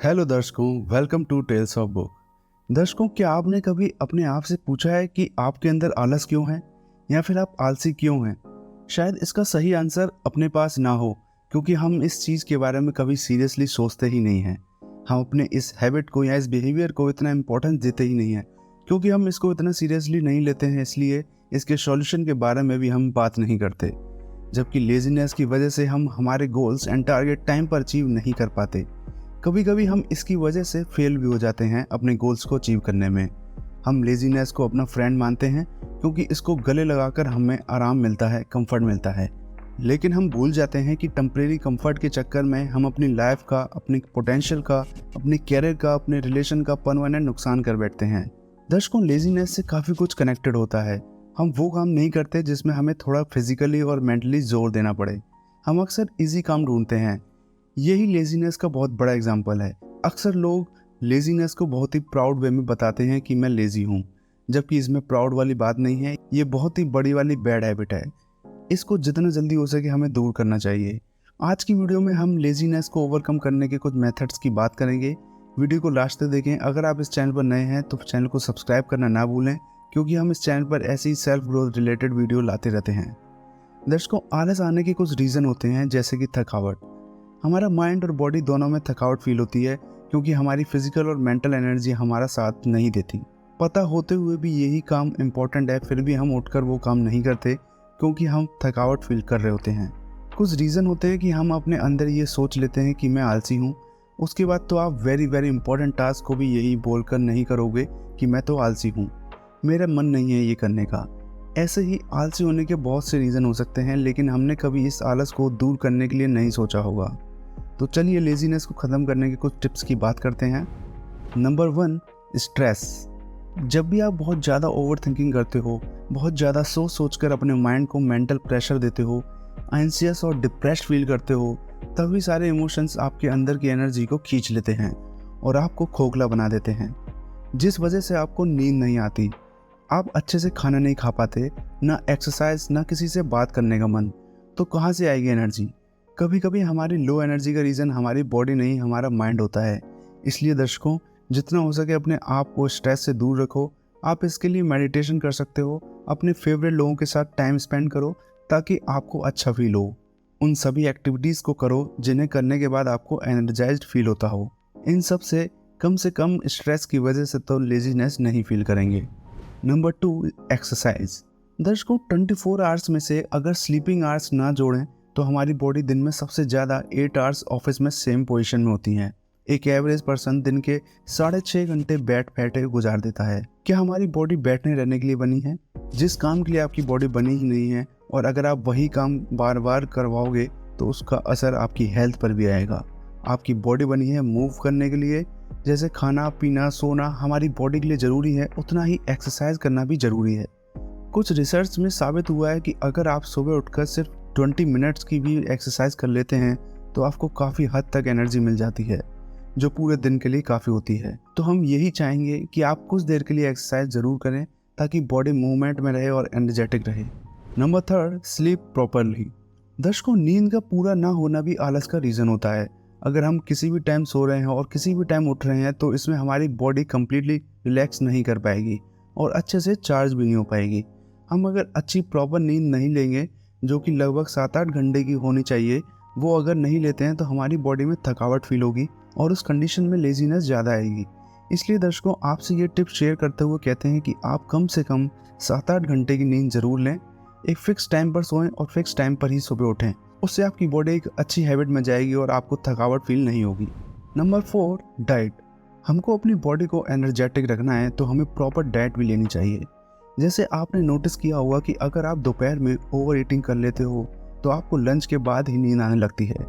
Hello दर्शकों, welcome to tales of book. दर्शकों, क्या आपने कभी अपने आप से पूछा है कि आपके अंदर आलस क्यों है या फिर आप आलसी क्यों हैं? शायद इसका सही आंसर अपने पास ना हो, क्योंकि हम इस चीज़ के बारे में कभी सीरियसली सोचते ही नहीं हैं। हम अपने इस हैबिट को या इस बिहेवियर को इतना इम्पोर्टेंस देते ही नहीं हैं, क्योंकि हम इसको इतना सीरियसली नहीं लेते हैं। इसलिए इसके सॉल्यूशन के बारे में भी हम बात नहीं करते, जबकि लेजीनेस की वजह से हम हमारे गोल्स एंड टारगेट टाइम पर अचीव नहीं कर पाते। कभी कभी हम इसकी वजह से फेल भी हो जाते हैं अपने गोल्स को अचीव करने में। हम लेजीनेस को अपना फ्रेंड मानते हैं, क्योंकि इसको गले लगाकर हमें आराम मिलता है, कंफर्ट मिलता है। लेकिन हम भूल जाते हैं कि टेम्परेरी कंफर्ट के चक्कर में हम अपनी लाइफ का, अपनी पोटेंशियल का, अपने कैरियर का, अपने रिलेशन का परमानेंट नुकसान कर बैठते हैं। दर्शकों, लेजीनेस से काफ़ी कुछ कनेक्टेड होता है। हम वो काम नहीं करते जिसमें हमें थोड़ा फिजिकली और मेंटली जोर देना पड़े। हम अक्सर इजी काम ढूंढते हैं। यही लेजीनेस का बहुत बड़ा एग्जाम्पल है। अक्सर लोग लेजीनेस को बहुत ही प्राउड वे में बताते हैं कि मैं लेजी हूँ, जबकि इसमें प्राउड वाली बात नहीं है। ये बहुत ही बड़ी वाली बैड हैबिट है। इसको जितना जल्दी हो सके हमें दूर करना चाहिए। आज की वीडियो में हम लेजीनेस को ओवरकम करने के कुछ मेथड्स की बात करेंगे। वीडियो को लास्ट तक देखें। अगर आप इस चैनल पर नए हैं तो चैनल को सब्सक्राइब करना ना भूलें, क्योंकि हम इस चैनल पर ऐसी सेल्फ ग्रोथ रिलेटेड वीडियो लाते रहते हैं। दर्शकों, आलस आने के कुछ रीज़न होते हैं, जैसे कि थकावट। हमारा माइंड और बॉडी दोनों में थकावट फील होती है, क्योंकि हमारी फिजिकल और मेंटल एनर्जी हमारा साथ नहीं देती। पता होते हुए भी यही काम इम्पोर्टेंट है, फिर भी हम उठकर वो काम नहीं करते, क्योंकि हम थकावट फील कर रहे होते हैं। कुछ रीज़न होते हैं कि हम अपने अंदर ये सोच लेते हैं कि मैं आलसी हूँ। उसके बाद तो आप वेरी इंपॉर्टेंट टास्क को भी यही बोलकर नहीं करोगे कि मैं तो आलसी हूँ, मेरा मन नहीं है ये करने का। ऐसे ही आलसी होने के बहुत से रीज़न हो सकते हैं, लेकिन हमने कभी इस आलस को दूर करने के लिए नहीं सोचा होगा। तो चलिए लेजीनेस को ख़त्म करने के कुछ टिप्स की बात करते हैं। Number 1, stress. जब भी आप बहुत ज़्यादा ओवर थिंकिंग करते हो, बहुत ज़्यादा सोच कर अपने माइंड को मेंटल प्रेशर देते हो, एंशियस और डिप्रेस्ड फील करते हो, तभी सारे इमोशंस आपके अंदर की एनर्जी को खींच लेते हैं और आपको खोखला बना देते हैं, जिस वजह से आपको नींद नहीं आती। आप अच्छे से खाना नहीं खा पाते, ना एक्सरसाइज, ना किसी से बात करने का मन। तो कहाँ से आएगी एनर्जी? कभी कभी हमारी लो एनर्जी का रीज़न हमारी बॉडी नहीं, हमारा माइंड होता है। इसलिए दर्शकों, जितना हो सके अपने आप को स्ट्रेस से दूर रखो। आप इसके लिए मेडिटेशन कर सकते हो, अपने फेवरेट लोगों के साथ टाइम स्पेंड करो ताकि आपको अच्छा फील हो। उन सभी एक्टिविटीज़ को करो जिन्हें करने के बाद आपको एनर्जाइज्ड फील होता हो। इन सब से कम स्ट्रेस की वजह से तो लेजीनेस नहीं फील करेंगे। Number 2, exercise. दर्शकों, 24 आवर्स में से अगर स्लीपिंग आवर्स ना जोड़ें तो हमारी बॉडी दिन में सबसे ज़्यादा 8 आवर्स ऑफिस में सेम पोजीशन में होती है। एक एवरेज पर्सन दिन के 6.5 घंटे बैठे गुजार देता है। क्या हमारी बॉडी बैठने रहने के लिए बनी है? जिस काम के लिए आपकी बॉडी बनी ही नहीं है, और अगर आप वही काम बार बार करवाओगे तो उसका असर आपकी हेल्थ पर भी आएगा। आपकी बॉडी बनी है मूव करने के लिए। जैसे खाना पीना सोना हमारी बॉडी के लिए ज़रूरी है, उतना ही एक्सरसाइज करना भी ज़रूरी है। कुछ रिसर्च में साबित हुआ है कि अगर आप सुबह उठकर सिर्फ 20 मिनट्स की भी एक्सरसाइज कर लेते हैं तो आपको काफ़ी हद तक एनर्जी मिल जाती है, जो पूरे दिन के लिए काफ़ी होती है। तो हम यही चाहेंगे कि आप कुछ देर के लिए एक्सरसाइज ज़रूर करें, ताकि बॉडी मूवमेंट में रहे और एनर्जेटिक रहे। Number 3, sleep properly. दर्शकों, नींद का पूरा ना होना भी आलस का रीज़न होता है। अगर हम किसी भी टाइम सो रहे हैं और किसी भी टाइम उठ रहे हैं तो इसमें हमारी बॉडी कम्प्लीटली रिलैक्स नहीं कर पाएगी और अच्छे से चार्ज भी नहीं हो पाएगी। हम अगर अच्छी प्रॉपर नींद नहीं लेंगे, जो कि लगभग 7-8 घंटे की होनी चाहिए, वो अगर नहीं लेते हैं तो हमारी बॉडी में थकावट फील होगी और उस कंडीशन में लेजीनेस ज़्यादा आएगी। इसलिए दर्शकों, आपसे ये टिप शेयर करते हुए कहते हैं कि आप कम से कम 7-8 घंटे की नींद ज़रूर लें। एक फ़िक्स टाइम पर सोएं और फिक्स टाइम पर ही सुबह उठें। उससे आपकी बॉडी एक अच्छी हैबिट में जाएगी और आपको थकावट फील नहीं होगी। Number 4, diet. हमको अपनी बॉडी को एनर्जेटिक रखना है तो हमें प्रॉपर डाइट भी लेनी चाहिए। जैसे आपने नोटिस किया होगा कि अगर आप दोपहर में ओवर ईटिंग कर लेते हो तो आपको लंच के बाद ही नींद आने लगती है।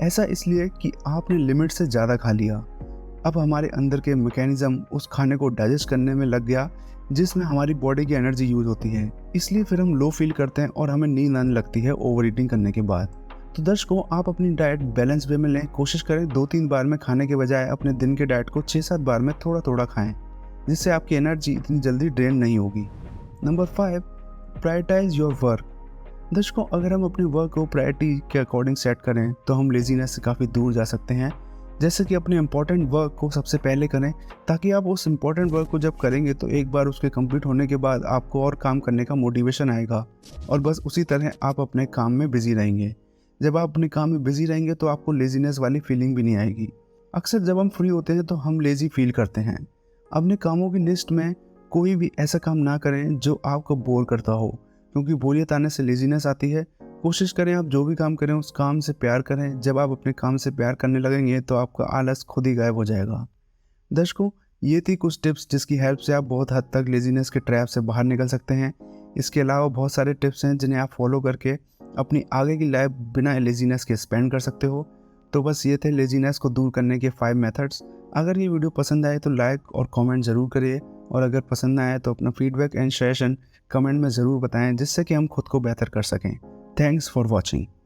ऐसा इसलिए कि आपने लिमिट से ज़्यादा खा लिया। अब हमारे अंदर के मैकेनिज्म उस खाने को डाइजेस्ट करने में लग गया, जिसमें हमारी बॉडी की एनर्जी यूज़ होती है। इसलिए फिर हम लो फील करते हैं और हमें नींद आने लगती है ओवर ईटिंग करने के बाद। तो दर्शकों, आप अपनी डाइट बैलेंस वे में लें। कोशिश करें 2-3 बार में खाने के बजाय अपने दिन के डाइट को 6-7 बार में थोड़ा थोड़ा खाएं, जिससे आपकी एनर्जी इतनी जल्दी ड्रेन नहीं होगी। Number 5, prioritize your work. दर्शकों, अगर हम अपने वर्क को प्रायोरिटी के अकॉर्डिंग सेट करें तो हम लेजीनेस से काफ़ी दूर जा सकते हैं। जैसे कि अपने इम्पोर्टेंट वर्क को सबसे पहले करें, ताकि आप उस इम्पोर्टेंट वर्क को जब करेंगे तो एक बार उसके कंप्लीट होने के बाद आपको और काम करने का मोटिवेशन आएगा और बस उसी तरह आप अपने काम में बिजी रहेंगे। जब आप अपने काम में बिजी रहेंगे तो आपको लेजीनेस वाली फीलिंग भी नहीं आएगी। अक्सर जब हम फ्री होते हैं तो हम लेजी फील करते हैं। अपने कामों की लिस्ट में कोई भी ऐसा काम ना करें जो आपको बोर करता हो, क्योंकि बोरियत आने से लेजीनेस आती है। कोशिश करें आप जो भी काम करें उस काम से प्यार करें। जब आप अपने काम से प्यार करने लगेंगे तो आपका आलस खुद ही गायब हो जाएगा। दर्शकों, ये थी कुछ टिप्स जिसकी हेल्प से आप बहुत हद तक लेजीनेस के ट्रैप से बाहर निकल सकते हैं। इसके अलावा बहुत सारे टिप्स हैं जिन्हें आप फॉलो करके अपनी आगे की लाइफ बिना लेजीनेस के स्पेंड कर सकते हो। तो बस ये थे लेजीनेस को दूर करने के 5 मेथड्स। अगर ये वीडियो पसंद आए तो लाइक और कमेंट ज़रूर करिए, और अगर पसंद ना आए तो अपना फीडबैक एंड सजेशन कमेंट में ज़रूर बताएं, जिससे कि हम खुद को बेहतर कर सकें। Thanks for watching.